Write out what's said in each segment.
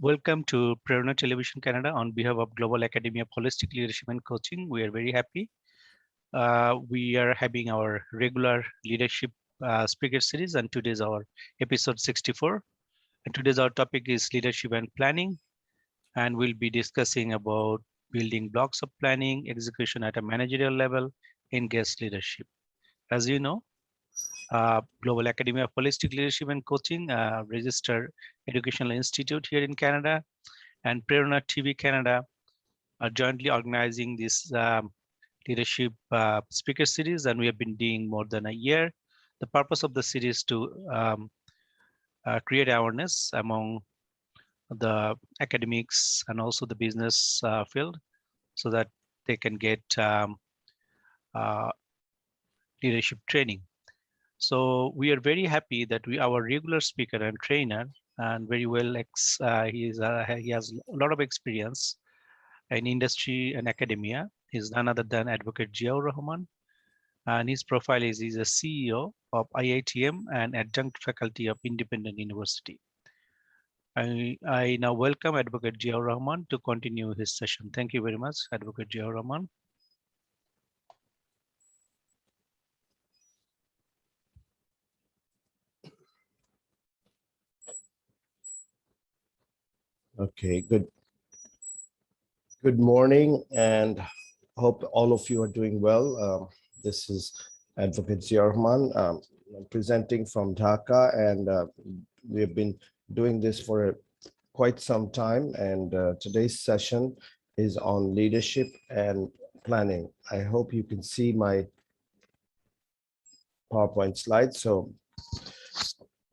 Welcome to Prerona Television Canada on behalf of Global Academy of Holistic Leadership and Coaching. We are very happy. We are having our regular leadership speaker series, and today is our episode 64. And today's our topic is leadership and planning, and we'll be discussing about building blocks of planning, execution at a managerial level, engaged leadership. As you know, Global Academy of Holistic Leadership and Coaching, registered educational institute here in Canada, and Prerona TV Canada are jointly organizing this leadership speaker series, and we have been doing more than a year. The purpose of the series is to create awareness among the academics and also the business field so that they can get uh, leadership training. So we are very happy that our regular speaker and trainer, and very well, he has a lot of experience in industry and academia, is none other than Advocate Ziaur Rahman. And his profile is he's a CEO of IITM and adjunct faculty of Independent University. I now welcome Advocate Ziaur Rahman to continue his session. Thank you very much, Advocate Ziaur Rahman. Okay, good morning, and hope all of you are doing well. This is Advocate Ziaur Rahman. I'm presenting from Dhaka, and we have been doing this for quite some time, and today's session is on leadership and planning. I hope you can see my PowerPoint slides. So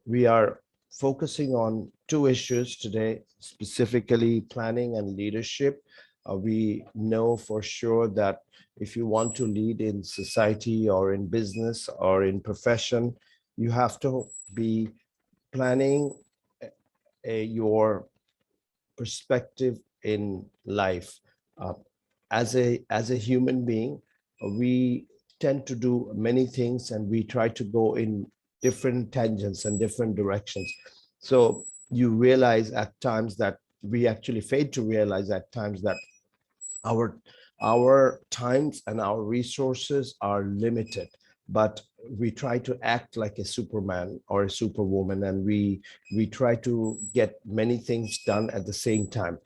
we are focusing on two issues today, specifically planning and leadership. We know for sure that if you want to lead in society or in business or in profession, you have to be planning your perspective in life. As a human being, we tend to do many things, and we try to go in different tangents and different directions. So you realize at times that we actually fail to realize at times that our times and our resources are limited, but we try to act like a Superman or a Superwoman, and we try to get many things done at the same time.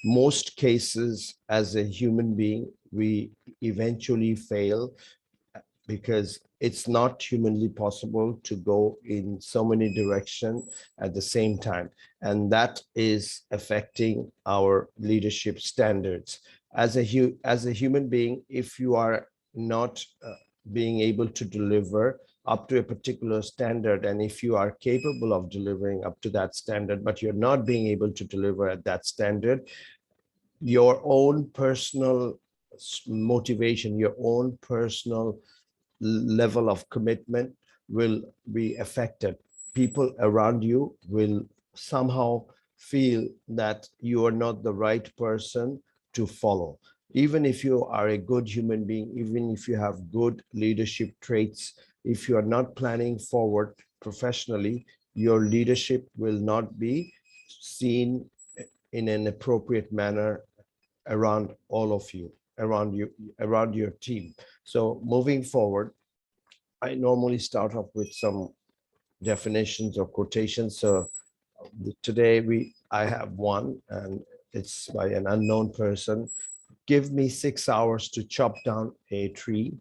Most cases, as a human being, we eventually fail because it's not humanly possible to go in so many directions at the same time. And that is affecting our leadership standards. As a human being, if you are not being able to deliver up to a particular standard, and if you are capable of delivering up to that standard, but you're not being able to deliver at that standard, your own personal motivation, your own personal level of commitment will be affected. People around you will somehow feel that you are not the right person to follow. Even if you are a good human being, even if you have good leadership traits, if you are not planning forward professionally, your leadership will not be seen in an appropriate manner around all of you, around your team. So moving forward, I normally start off with some definitions or quotations. So today I have one, and it's by an unknown person. Give me 6 hours to chop down a tree,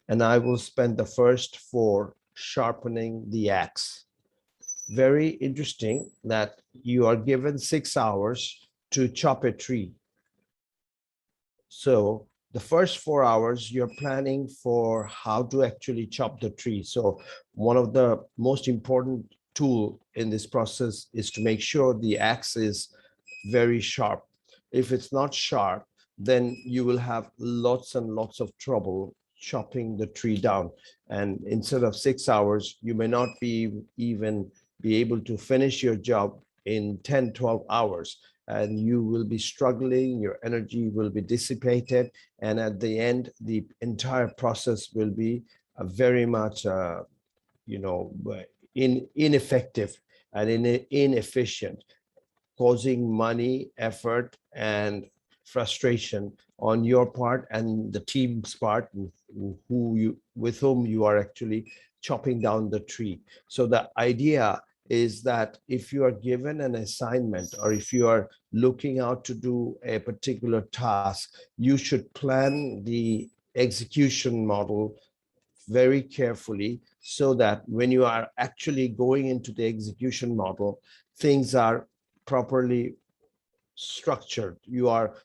and I will spend the first 4 sharpening the axe. Very interesting that you are given 6 hours to chop a tree. So the first 4 hours, you're planning for how to actually chop the tree. So one of the most important tool in this process is to make sure the axe is very sharp. If it's not sharp, then you will have lots and lots of trouble chopping the tree down. And instead of 6 hours, you may not even be able to finish your job in 10, 12 hours. And you will be struggling, your energy will be dissipated, and at the end, the entire process will be very much, ineffective and inefficient. causing money, effort, and frustration on your part and the team's part, with whom you are actually chopping down the tree. So the idea is that if you are given an assignment or if you are looking out to do a particular task, you should plan the execution model very carefully so that when you are actually going into the execution model, things are properly structured. You have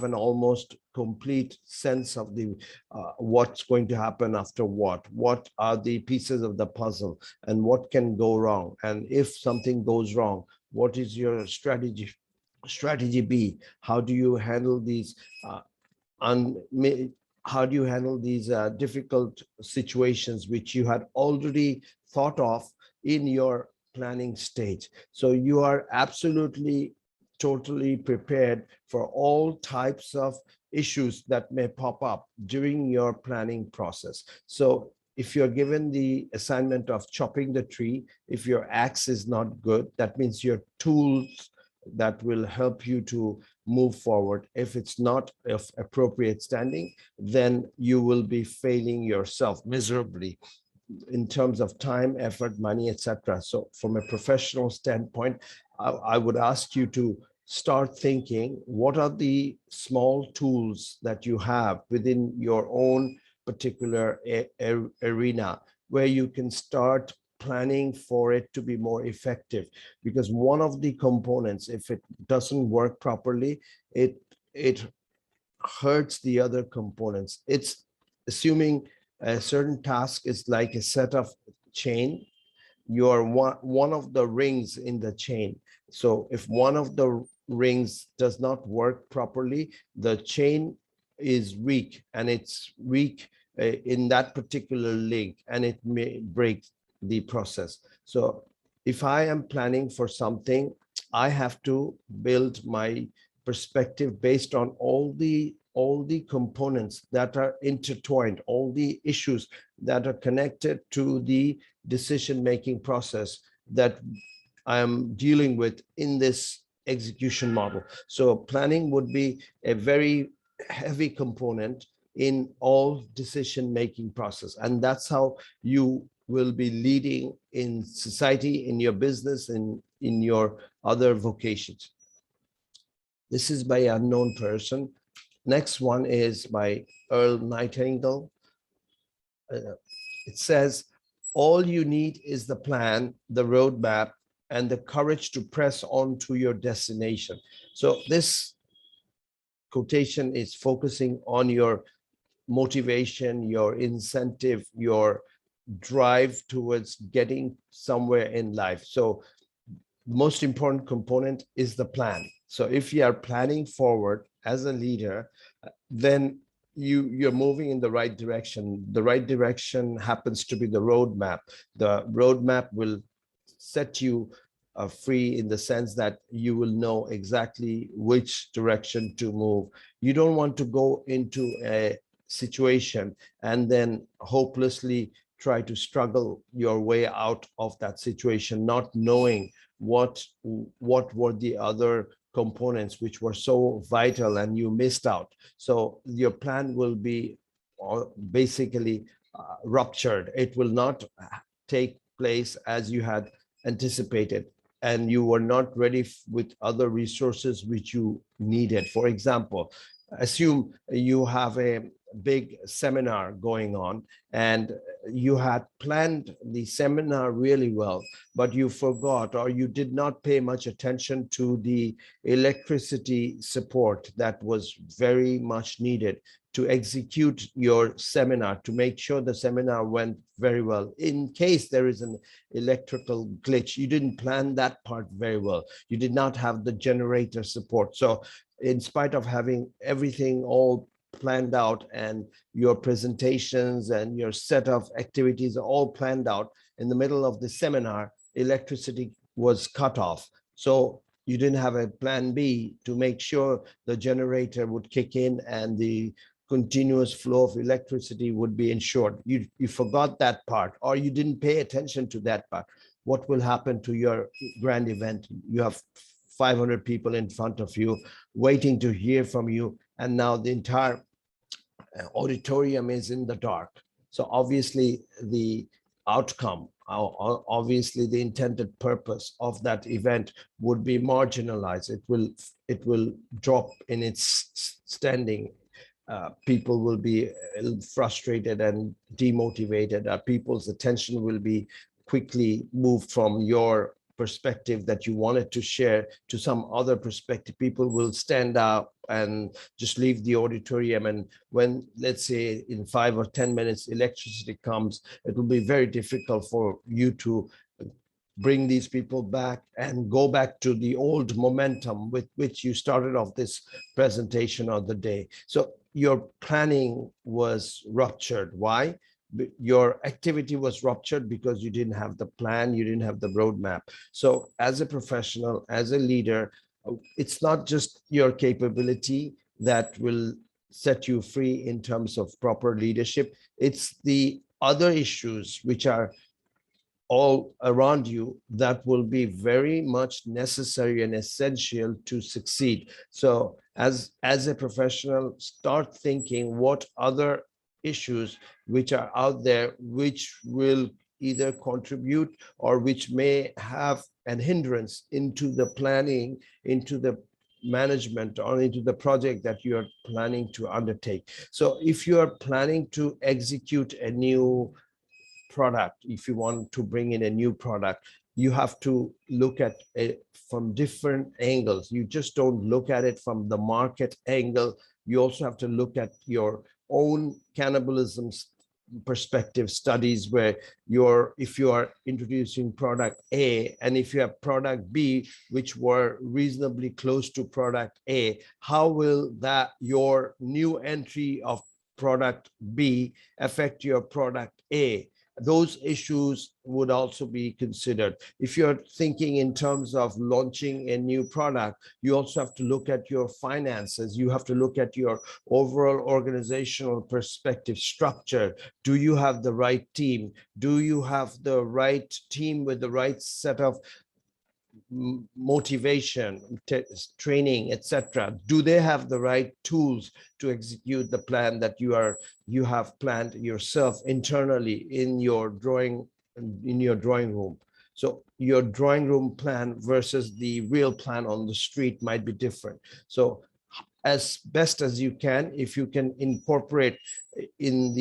an almost complete sense of the what's going to happen after what are the pieces of the puzzle and what can go wrong, and if something goes wrong, what is your strategy B? How do you handle these uh, un, how do you handle these difficult situations which you had already thought of in your planning stage? So you are absolutely totally prepared for all types of issues that may pop up during your planning process. So if you're given the assignment of chopping the tree, if your axe is not good, that means your tools that will help you to move forward, if it's not of appropriate standing, then you will be failing yourself miserably in terms of time, effort, money, etc. So from a professional standpoint, I would ask you to start thinking, what are the small tools that you have within your own particular arena where you can start planning for it to be more effective? Because one of the components, if it doesn't work properly, it hurts the other components. It's assuming a certain task is like a set of chain. You are one of the rings in the chain. So if one of the rings does not work properly, the chain is weak, and it's weak in that particular link, and it may break the process. So if I am planning for something, I have to build my perspective based on all the components that are intertwined, all the issues that are connected to the decision-making process that I am dealing with in this execution model. So planning would be a very heavy component in all decision-making process. And that's how you will be leading in society, in your business, in your other vocations. This is by unknown person. Next one is by Earl Nightingale. It says, all you need is the plan, the roadmap, and the courage to press on to your destination. So this quotation is focusing on your motivation, your incentive, your drive towards getting somewhere in life. So most important component is the plan. So if you are planning forward as a leader, then you're moving in the right direction. The right direction happens to be the roadmap. The roadmap will set you free in the sense that you will know exactly which direction to move. You don't want to go into a situation and then hopelessly try to struggle your way out of that situation, not knowing what were the other components which were so vital and you missed out. So your plan will be basically ruptured. It will not take place as you had anticipated, and you were not ready with other resources which you needed. For example, assume you have a big seminar going on and you had planned the seminar really well, but you forgot or you did not pay much attention to the electricity support that was very much needed to execute your seminar, to make sure the seminar went very well. In case there is an electrical glitch, you didn't plan that part very well. You did not have the generator support. So in spite of having everything all planned out and your presentations and your set of activities are all planned out, in the middle of the seminar, electricity was cut off. So you didn't have a plan B to make sure the generator would kick in and the continuous flow of electricity would be ensured. You forgot that part, or you didn't pay attention to that part. what will happen to your grand event? You have 500 people in front of you waiting to hear from you, and now the entire auditorium is in the dark. So obviously the outcome, obviously the intended purpose of that event would be marginalized. It will drop in its standing. People will be frustrated and demotivated. People's attention will be quickly moved from your perspective that you wanted to share to some other perspective. People will stand up and just leave the auditorium. And when, let's say, in 5 or 10 minutes, electricity comes, it will be very difficult for you to bring these people back and go back to the old momentum with which you started off this presentation of the day. So your planning was ruptured. Why? Your activity was ruptured because you didn't have the plan, you didn't have the roadmap. So as a professional, as a leader, it's not just your capability that will set you free in terms of proper leadership. It's the other issues which are all around you that will be very much necessary and essential to succeed. So as a professional, start thinking what other issues which are out there which will either contribute or which may have an hindrance into the planning, into the management, or into the project that you are planning to undertake. So if you are planning to execute a new product, if you want to bring in a new product, you have to look at it from different angles. You just don't look at it from the market angle. You also have to look at your own cannibalism perspective studies, where if you are introducing product A, and if you have product B which were reasonably close to product A, how will that your new entry of product B affect your product A? Those issues would also be considered. If you're thinking in terms of launching a new product, you also have to look at your finances. You have to look at your overall organizational perspective structure. Do you have the right team? Do you have the right team with the right set of motivation, training, etc.? Do they have the right tools to execute the plan that you have planned yourself internally in your drawing room? So your drawing room plan versus the real plan on the street might be different. So as best as you can, if you can incorporate in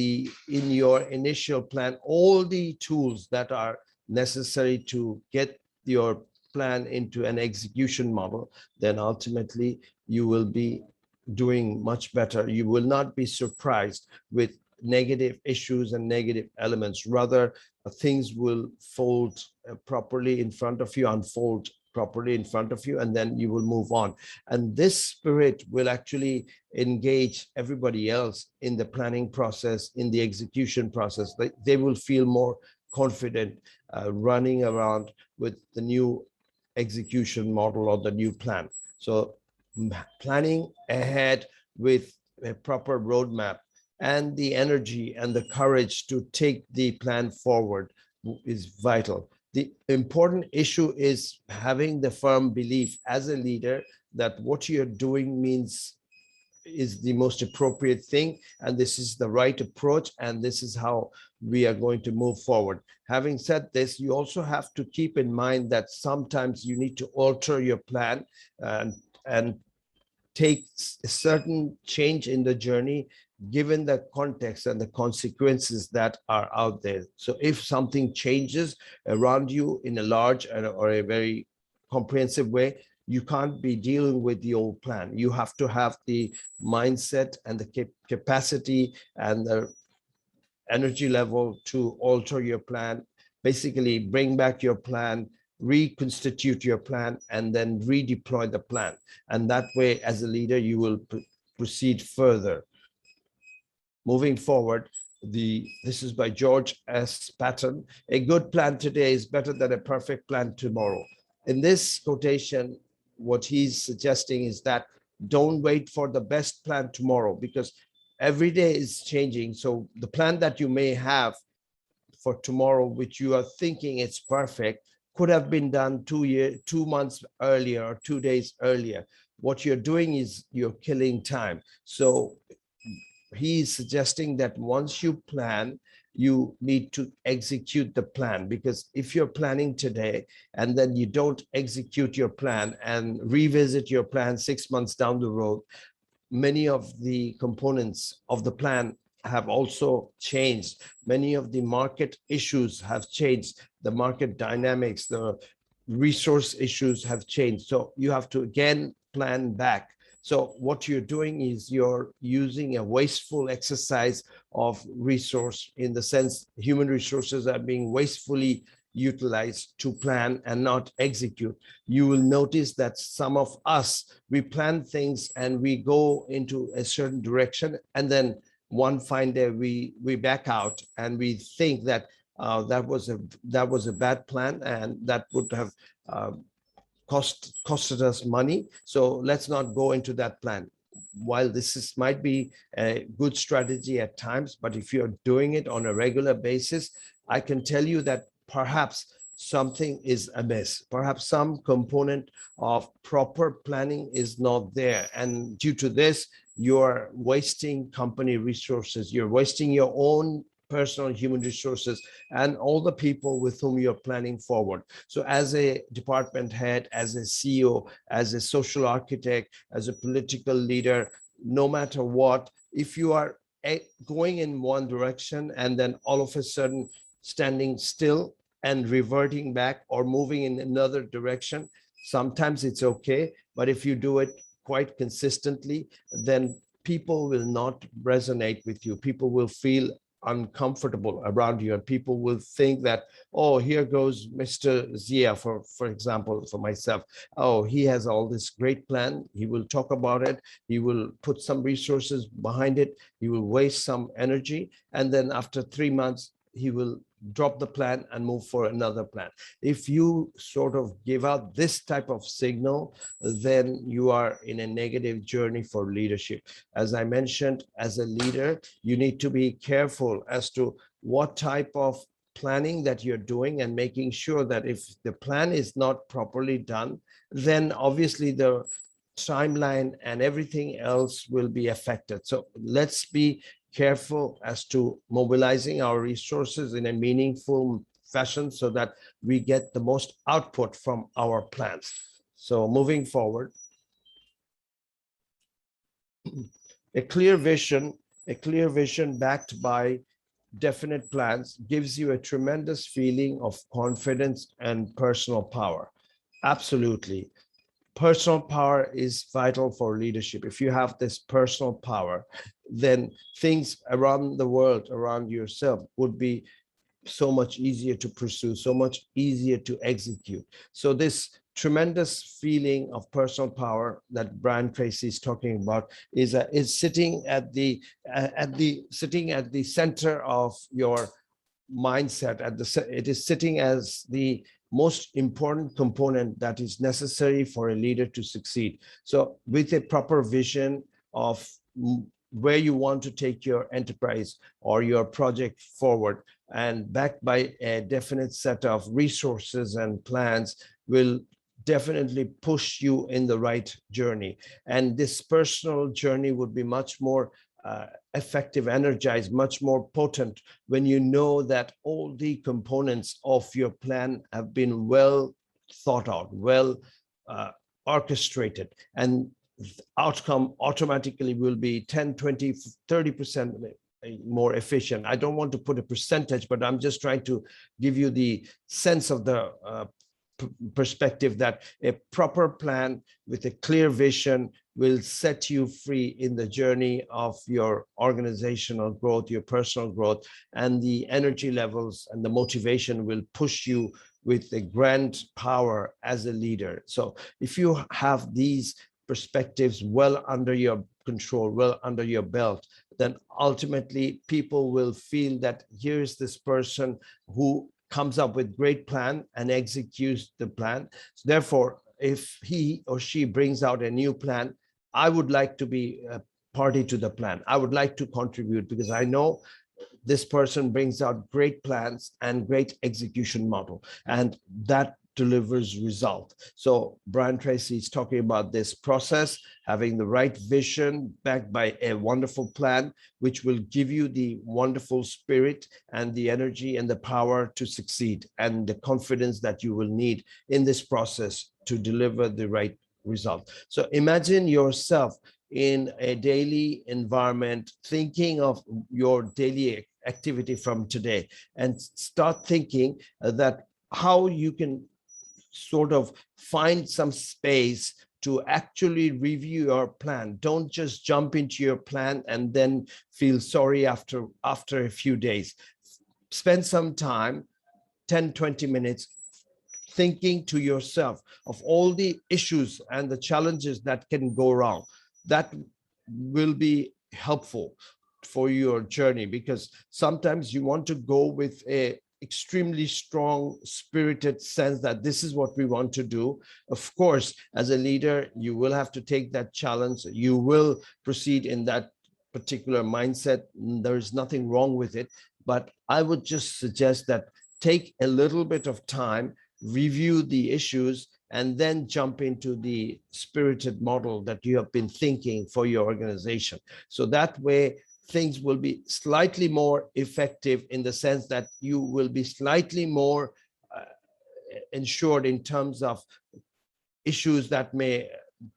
your initial plan all the tools that are necessary to get your plan into an execution model, then ultimately you will be doing much better. You will not be surprised with negative issues and negative elements. Rather, things will fold properly in front of you, unfold properly in front of you, and then you will move on. And this spirit will actually engage everybody else in the planning process, in the execution process. They will feel more confident running around with the new execution model or the new plan. So planning ahead with a proper roadmap and the energy and the courage to take the plan forward is vital. The important issue is having the firm belief as a leader that what you're doing is the most appropriate thing, and this is the right approach, and this is how we are going to move forward. Having said this, you also have to keep in mind that sometimes you need to alter your plan and take a certain change in the journey given the context and the consequences that are out there. So if something changes around you in a large or a very comprehensive way, you can't be dealing with the old plan. You have to have the mindset and the capacity and the energy level to alter your plan, basically bring back your plan, reconstitute your plan, and then redeploy the plan. And that way, as a leader, you will proceed further. Moving forward, this is by George S. Patton. A good plan today is better than a perfect plan tomorrow. In this quotation, what he's suggesting is that don't wait for the best plan tomorrow, because every day is changing. So the plan that you may have for tomorrow, which you are thinking it's perfect, could have been done 2 months earlier or 2 days earlier. What you're doing is you're killing time. So he's suggesting that once you plan, you need to execute the plan, because if you're planning today and then you don't execute your plan and revisit your plan 6 months down the road, many of the components of the plan have also changed. Many of the market issues have changed. The market dynamics, the resource issues have changed. So you have to again plan back. So what you're doing is you're using a wasteful exercise of resource, in the sense human resources are being wastefully utilized to plan and not execute. You will notice that some of us, we plan things and we go into a certain direction, and then one fine day we back out and we think that that was a bad plan and that would have uh, costed us money. So let's not go into that plan. While might be a good strategy at times, but if you're doing it on a regular basis, I can tell you that perhaps something is amiss. Perhaps some component of proper planning is not there. And due to this, you're wasting company resources. You're wasting your own personal human resources and all the people with whom you're planning forward. So as a department head, as a CEO, as a social architect, as a political leader, no matter what, if you are going in one direction and then all of a sudden standing still and reverting back or moving in another direction, sometimes it's okay. But if you do it quite consistently, then people will not resonate with you. People will feel uncomfortable around you, and people will think that, oh, here goes Mr. Zia, for example, for myself. Oh, he has all this great plan. He will talk about it. He will put some resources behind it. He will waste some energy. And then after 3 months, he will drop the plan and move for another plan. If you sort of give out this type of signal, then you are in a negative journey for leadership. As I mentioned, as a leader, you need to be careful as to what type of planning that you're doing, and making sure that if the plan is not properly done, then obviously the timeline and everything else will be affected. So let's be careful as to mobilizing our resources in a meaningful fashion so that we get the most output from our plans. So moving forward, a clear vision backed by definite plans gives you a tremendous feeling of confidence and personal power. Absolutely. Personal power is vital for leadership. If you have this personal power, then things around the world, around yourself, would be so much easier to pursue, so much easier to execute. So this tremendous feeling of personal power that Brian Tracy is talking about is sitting at the center of your mindset. It is sitting as the most important component that is necessary for a leader to succeed. So with a proper vision of where you want to take your enterprise or your project forward, and backed by a definite set of resources and plans, will definitely push you in the right journey. And this personal journey would be much more effective, energized, much more potent when you know that all the components of your plan have been well thought out, well orchestrated, and outcome automatically will be 10, 20, 30% more efficient. I don't want to put a percentage, but I'm just trying to give you the sense of the perspective that a proper plan with a clear vision will set you free in the journey of your organizational growth, your personal growth, and the energy levels and the motivation will push you with the grand power as a leader. So if you have these perspectives well under your control, well under your belt, then ultimately people will feel that here's this person who comes up with great plan and executes the plan. So therefore, if he or she brings out a new plan, I would like to be a party to the plan. I would like to contribute because I know this person brings out great plans and great execution model, and that delivers result. So Brian Tracy is talking about this process, having the right vision backed by a wonderful plan, which will give you the wonderful spirit and the energy and the power to succeed, and the confidence that you will need in this process to deliver the right result. So imagine yourself in a daily environment, thinking of your daily activity from today, and start thinking that how you can sort of find some space to actually review your plan. Don't just jump into your plan and then feel sorry after a few days. Spend some time, 10-20 minutes, thinking to yourself of all the issues and the challenges that can go wrong. That will be helpful for your journey, because sometimes you want to go with a extremely strong spirited sense that this is what we want to do. Of course, as a leader, you will have to take that challenge. You will proceed in that particular mindset. There is nothing wrong with it, but I would just suggest that take a little bit of time, review the issues, and then jump into the spirited model that you have been thinking for your organization. So that way, things will be slightly more effective, in the sense that you will be slightly more ensured in terms of issues that may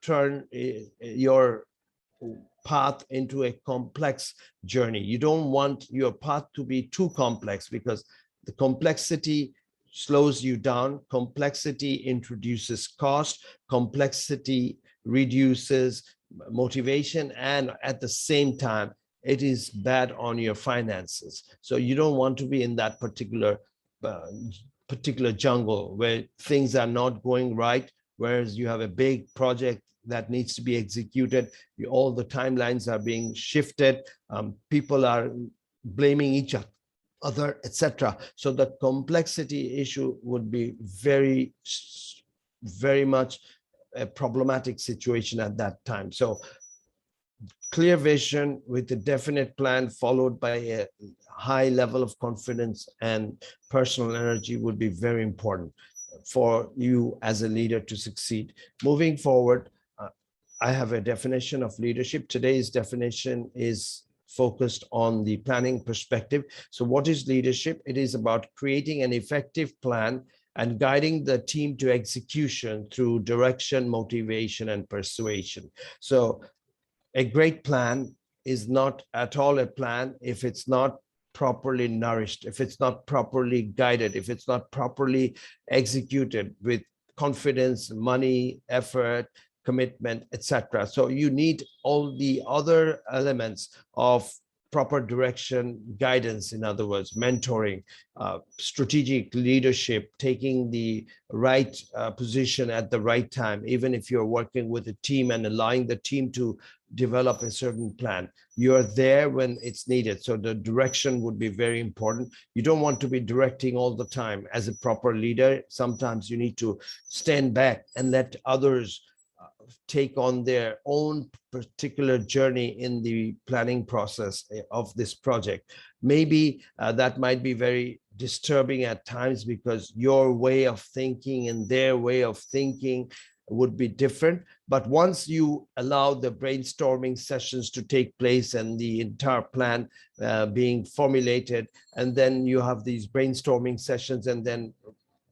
turn your path into a complex journey. You don't want your path to be too complex, because the complexity slows you down. Complexity introduces cost. Complexity reduces motivation, and at the same time, it is bad on your finances. So you don't want to be in that particular jungle where things are not going right, whereas you have a big project that needs to be executed. All the timelines are being shifted. People are blaming each other, etc. So the complexity issue would be very, very much a problematic situation at that time. So clear vision with a definite plan, followed by a high level of confidence and personal energy, would be very important for you as a leader to succeed. Moving forward, I have a definition of leadership. Today's definition is focused on the planning perspective. So what is leadership? It is about creating an effective plan and guiding the team to execution through direction, motivation, and persuasion. So a great plan is not at all a plan if it's not properly nourished, if it's not properly guided, if it's not properly executed with confidence, money, effort, commitment, etc. So you need all the other elements of proper direction, guidance, in other words, mentoring, strategic leadership, taking the right position at the right time, even if you're working with a team and allowing the team to develop a certain plan. You're there when it's needed. So the direction would be very important. You don't want to be directing all the time. As a proper leader, sometimes you need to stand back and let others take on their own particular journey in the planning process of this project. Maybe that might be very disturbing at times, because your way of thinking and their way of thinking would be different. But once you allow the brainstorming sessions to take place and the entire plan being formulated, and then you have these brainstorming sessions and then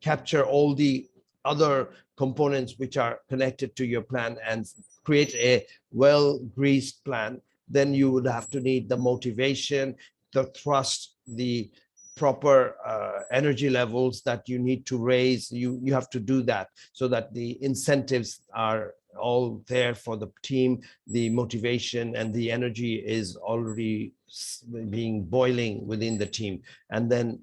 capture all the other components which are connected to your plan and create a well-greased plan, then you would have to need the motivation, the thrust, the proper energy levels that you need to raise. You have to do that so that the incentives are all there for the team. The motivation and the energy is already being boiling within the team. And then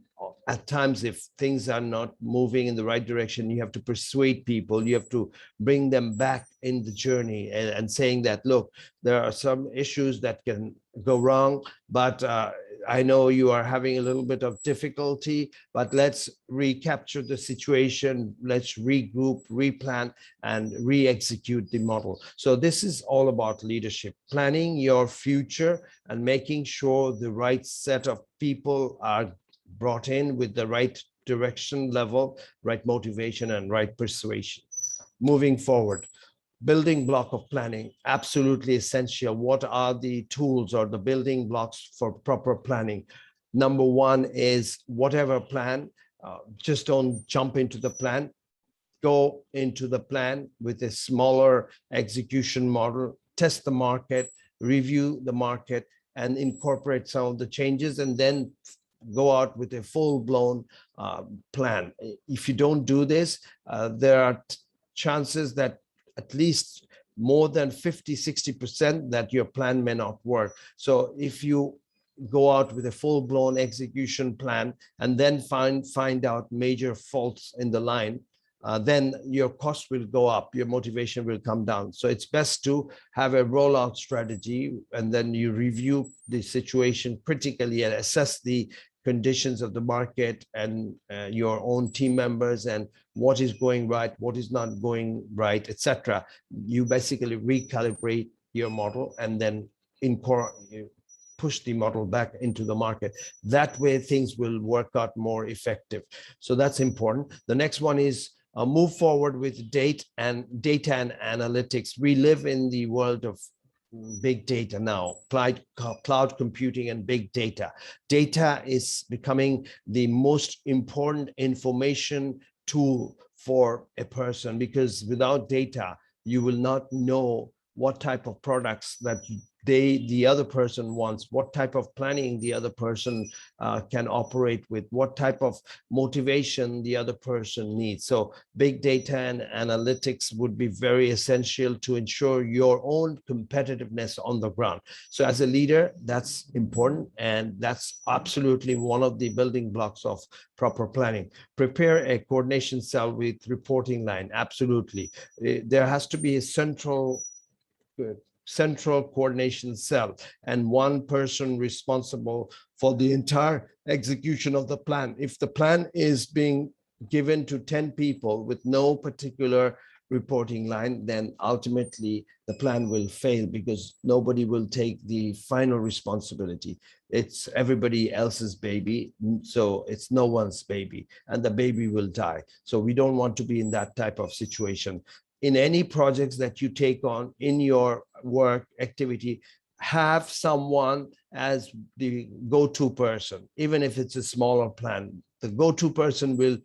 at times, if things are not moving in the right direction, you have to persuade people, you have to bring them back in the journey, and saying that, look, there are some issues that can go wrong, but I know you are having a little bit of difficulty, but let's recapture the situation. Let's regroup, replan, and re-execute the model. So this is all about leadership, planning your future and making sure the right set of people are brought in with the right direction level, right motivation, and right persuasion. Moving forward, building block of planning, absolutely essential. What are the tools or the building blocks for proper planning? Number one is whatever plan, just don't jump into the plan. Go into the plan with a smaller execution model, test the market, review the market, and incorporate some of the changes, and then go out with a full-blown plan. If you don't do this, there are chances that at least more than 50-60% that your plan may not work. So if you go out with a full-blown execution plan and then find out major faults in the line, then your cost will go up, your motivation will come down. So it's best to have a rollout strategy, and then you review the situation critically and assess the conditions of the market and your own team members and what is going right, what is not going right, etc. You basically recalibrate your model and then push the model back into the market. That way things will work out more effective. So that's important. The next one is move forward with data and analytics. We live in the world of big data now, cloud computing and big data. Data is becoming the most important information tool for a person, because without data, you will not know what type of products that the other person wants, what type of planning the other person can operate with, what type of motivation the other person needs. So big data and analytics would be very essential to ensure your own competitiveness on the ground. So as a leader, that's important, and that's absolutely one of the building blocks of proper planning. Prepare a coordination cell with reporting line. Absolutely. There has to be a central coordination cell and one person responsible for the entire execution of the plan. If the plan is being given to 10 people with no particular reporting line, then ultimately the plan will fail, because nobody will take the final responsibility. It's everybody else's baby, so it's no one's baby, and the baby will die. So we don't want to be in that type of situation. In any projects that you take on in your work activity, have someone as the go-to person, even if it's a smaller plan. The go-to person will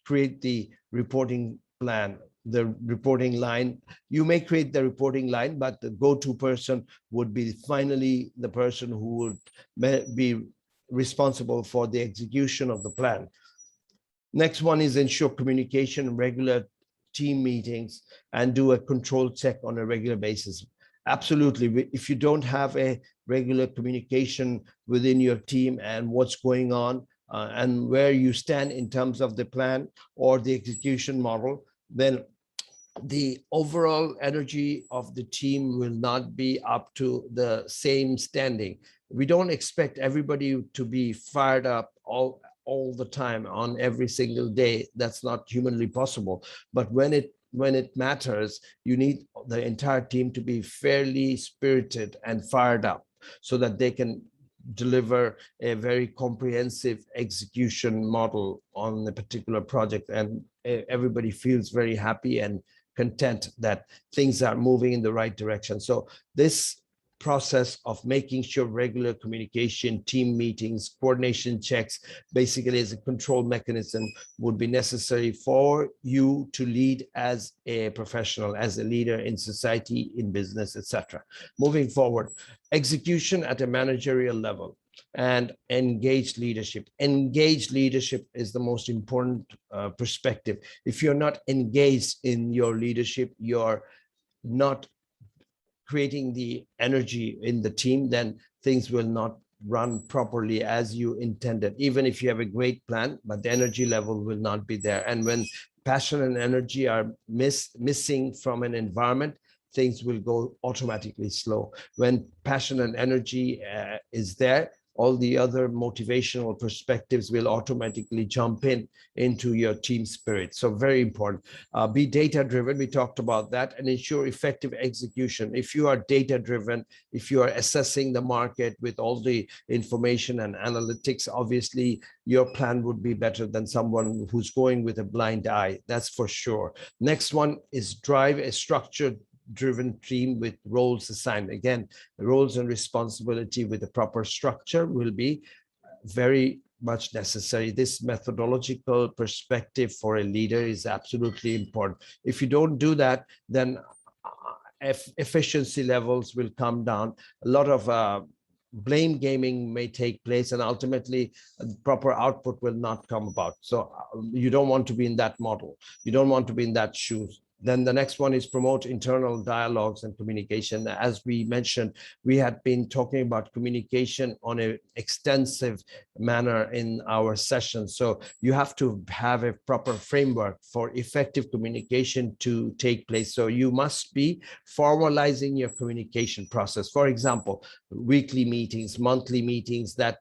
create the reporting plan, the reporting line. You may create the reporting line, but the go-to person would be finally the person who would be responsible for the execution of the plan. Next one is ensure communication, regular team meetings, and do a control check on a regular basis. Absolutely. If you don't have a regular communication within your team and what's going on and where you stand in terms of the plan or the execution model, then the overall energy of the team will not be up to the same standing. We don't expect everybody to be fired up all the time on every single day. That's not humanly possible. But when it matters, you need the entire team to be fairly spirited and fired up so that they can deliver a very comprehensive execution model on a particular project, and everybody feels very happy and content that things are moving in the right direction. So this process of making sure regular communication, team meetings, coordination checks, basically as a control mechanism, would be necessary for you to lead as a professional, as a leader in society, in business, etc. Moving forward, execution at a managerial level and engaged leadership. Engaged leadership is the most important perspective. If you're not engaged in your leadership, you're not creating the energy in the team, then things will not run properly as you intended. Even if you have a great plan, but the energy level will not be there. And when passion and energy are missing from an environment, things will go automatically slow. When passion and energy is there, all the other motivational perspectives will automatically jump into your team spirit. So very important. Be data driven. We talked about that, and ensure effective execution. If you are data driven, if you are assessing the market with all the information and analytics, obviously your plan would be better than someone who's going with a blind eye. That's for sure. Next one is drive a structured driven team with roles assigned. Again, roles and responsibility with a proper structure will be very much necessary. This methodological perspective for a leader is absolutely important. If you don't do that, then efficiency levels will come down. A lot of blame gaming may take place, and ultimately proper output will not come about. So you don't want to be in that model. You don't want to be in that shoes. Then the next one is promote internal dialogues and communication. As we mentioned, we had been talking about communication on an extensive manner in our sessions. So you have to have a proper framework for effective communication to take place. So you must be formalizing your communication process. For example, weekly meetings, monthly meetings that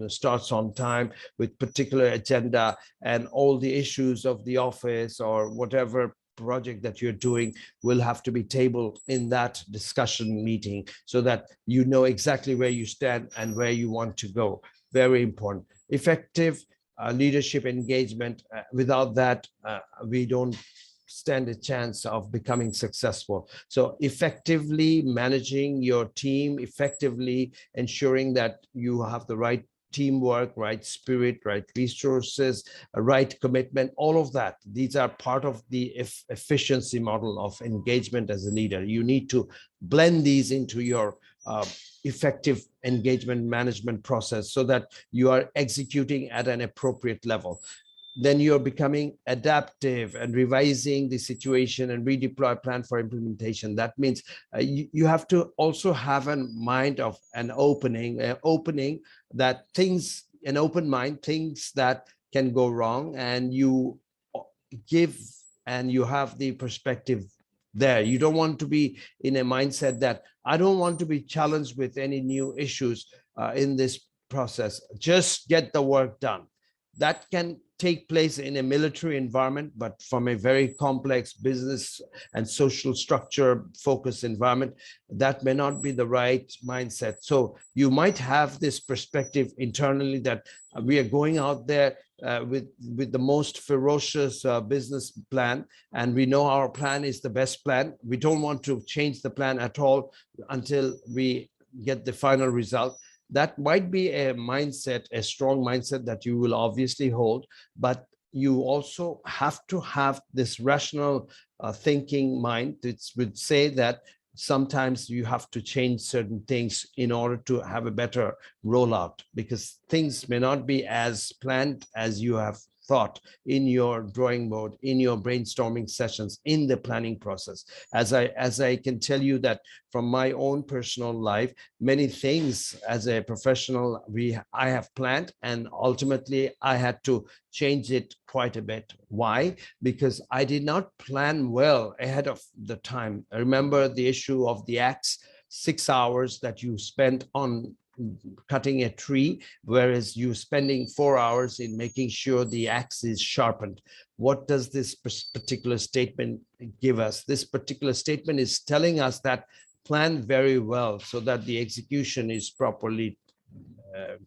starts on time with particular agenda, and all the issues of the office or whatever project that you're doing will have to be tabled in that discussion meeting, so that you know exactly where you stand and where you want to go. Very important. Effective leadership engagement. Without that, we don't stand a chance of becoming successful. So effectively managing your team, effectively ensuring that you have the right teamwork, right spirit, right resources, a right commitment, all of that. These are part of the efficiency model of engagement as a leader. You need to blend these into your effective engagement management process so that you are executing at an appropriate level. Then you're becoming adaptive and revising the situation and redeploy plan for implementation. That means you have to also have a mind of an opening that things, an open mind, things that can go wrong, and you give and you have the perspective there. You don't want to be in a mindset that I don't want to be challenged with any new issues in this process. Just get the work done. That can take place in a military environment, but from a very complex business and social structure focused environment, that may not be the right mindset. So you might have this perspective internally that we are going out there with the most ferocious business plan, and we know our plan is the best plan. We don't want to change the plan at all until we get the final result. That might be a mindset, a strong mindset that you will obviously hold, but you also have to have this rational thinking mind that would say that sometimes you have to change certain things in order to have a better rollout, because things may not be as planned as you have thought in your drawing board, in your brainstorming sessions, in the planning process. As I can tell you that from my own personal life, many things as a professional I have planned, and ultimately I had to change it quite a bit. Why? Because I did not plan well ahead of the time. I remember the issue of the axe, 6 hours that you spent on cutting a tree, whereas you're spending 4 hours in making sure the axe is sharpened. What does this particular statement give us? This particular statement is telling us that plan very well so that the execution is properly,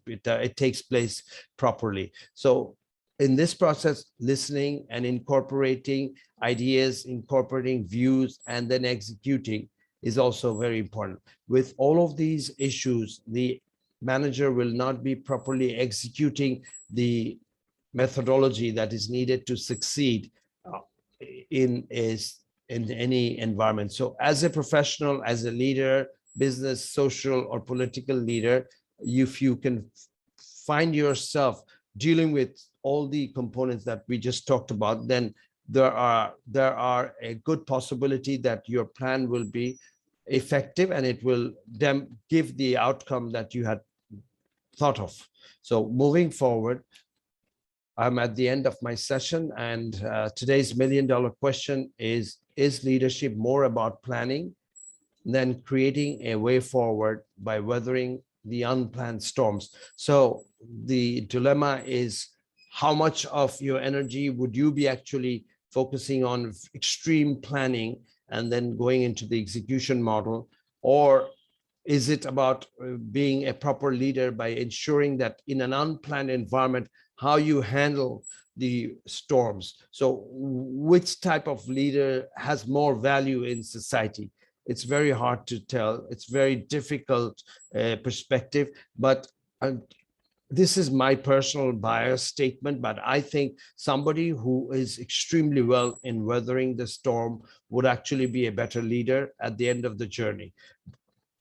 it takes place properly. So in this process, listening and incorporating ideas, incorporating views, and then executing is also very important. With all of these issues, the manager will not be properly executing the methodology that is needed to succeed in any environment. So as a professional, as a leader, business, social, or political leader, if you can find yourself dealing with all the components that we just talked about, then there are a good possibility that your plan will be effective and it will then give the outcome that you had thought of. So moving forward, I'm at the end of my session, and today's million-dollar question is leadership more about planning than creating a way forward by weathering the unplanned storms. So the dilemma is, how much of your energy would you be actually focusing on extreme planning and then going into the execution model? Or is it about being a proper leader by ensuring that in an unplanned environment, how you handle the storms? So which type of leader has more value in society? It's very hard to tell. It's very difficult perspective, but this is my personal bias statement, but I think somebody who is extremely well in weathering the storm would actually be a better leader at the end of the journey.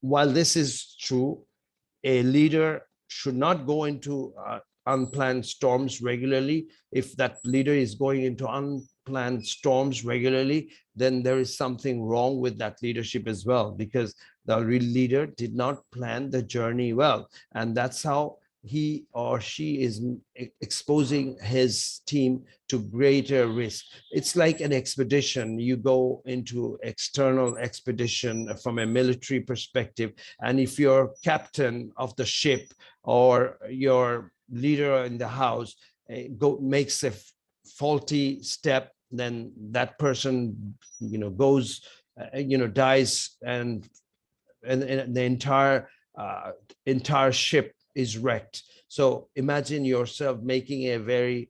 While this is true, a leader should not go into unplanned storms regularly. If that leader is going into unplanned storms regularly, then there is something wrong with that leadership as well, because the real leader did not plan the journey well. And that's how he or she is exposing his team to greater risk. It's like an expedition. You go into external expedition from a military perspective, and if your captain of the ship or your leader in the house makes a faulty step, then that person goes dies, and the entire ship is wrecked. So imagine yourself making a very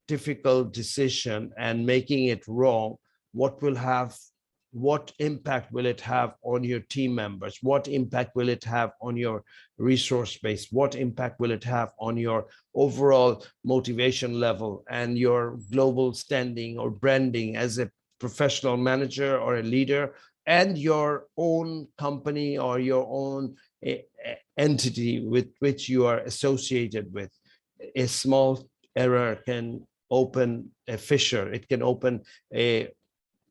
difficult decision and making it wrong. What impact will it have on your team members? What impact will it have on your resource base? What impact will it have on your overall motivation level and your global standing or branding as a professional manager or a leader, and your own company or your own entity with which you are associated with? A small error can open a fissure. It can open a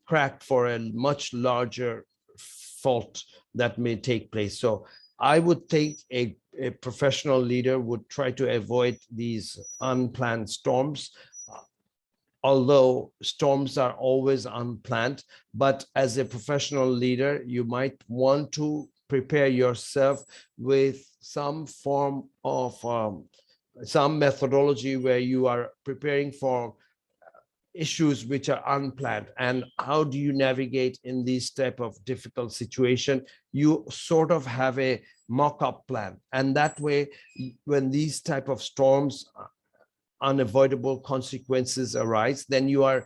crack for a much larger fault that may take place. So I would think a professional leader would try to avoid these unplanned storms, although storms are always unplanned. But as a professional leader, you might want to prepare yourself with some form of some methodology where you are preparing for issues which are unplanned. And how do you navigate in these type of difficult situation? You sort of have a mock-up plan, and that way, when these type of storms, unavoidable consequences arise, then you are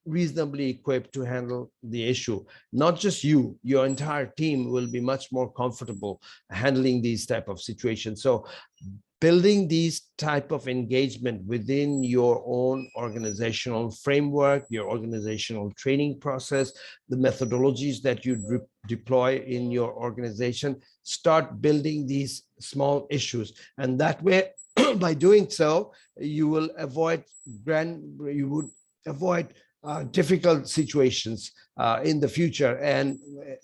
reasonably equipped to handle the issue. Not just you, your entire team will be much more comfortable handling these type of situations. So building these type of engagement within your own organizational framework, your organizational training process, the methodologies that you deploy in your organization, start building these small issues. And that way, by doing so, you will avoid difficult situations in the future, and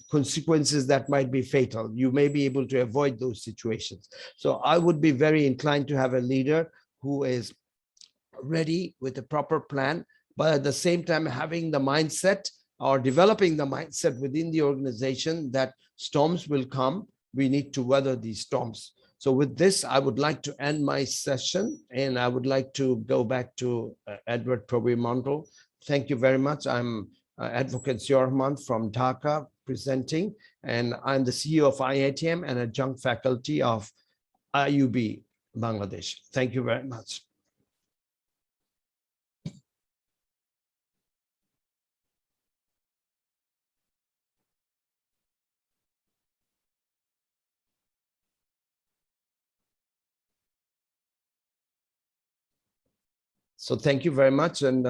consequences that might be fatal. You may be able to avoid those situations. So I would be very inclined to have a leader who is ready with a proper plan, but at the same time having the mindset or developing the mindset within the organization that storms will come. We need to weather these storms. So with this, I would like to end my session, and I would like to go back to Edward Proby-Mondal. Thank you very much. I'm Advocate Ziaur Rahman from Dhaka presenting, and I'm the CEO of IITM and adjunct faculty of IUB Bangladesh. Thank you very much. So thank you very much. And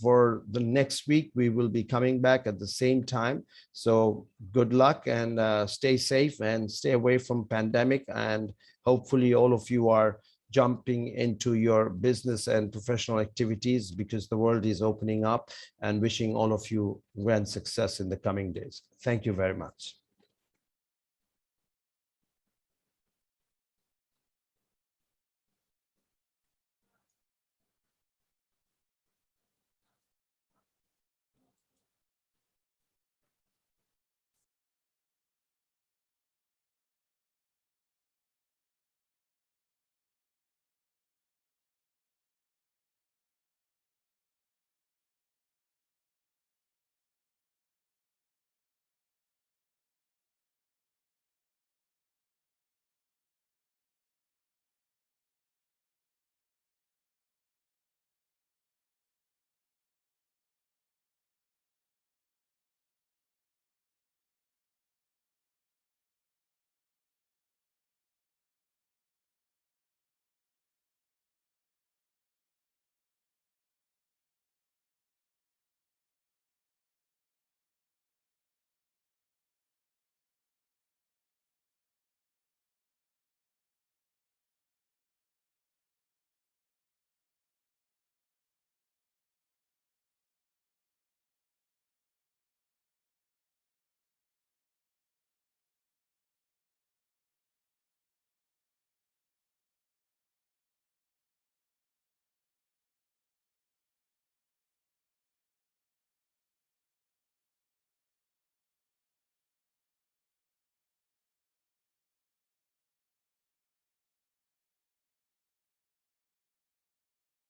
for the next week, we will be coming back at the same time. So good luck, and stay safe and stay away from pandemic. And hopefully all of you are jumping into your business and professional activities, because the world is opening up, and wishing all of you grand success in the coming days. Thank you very much.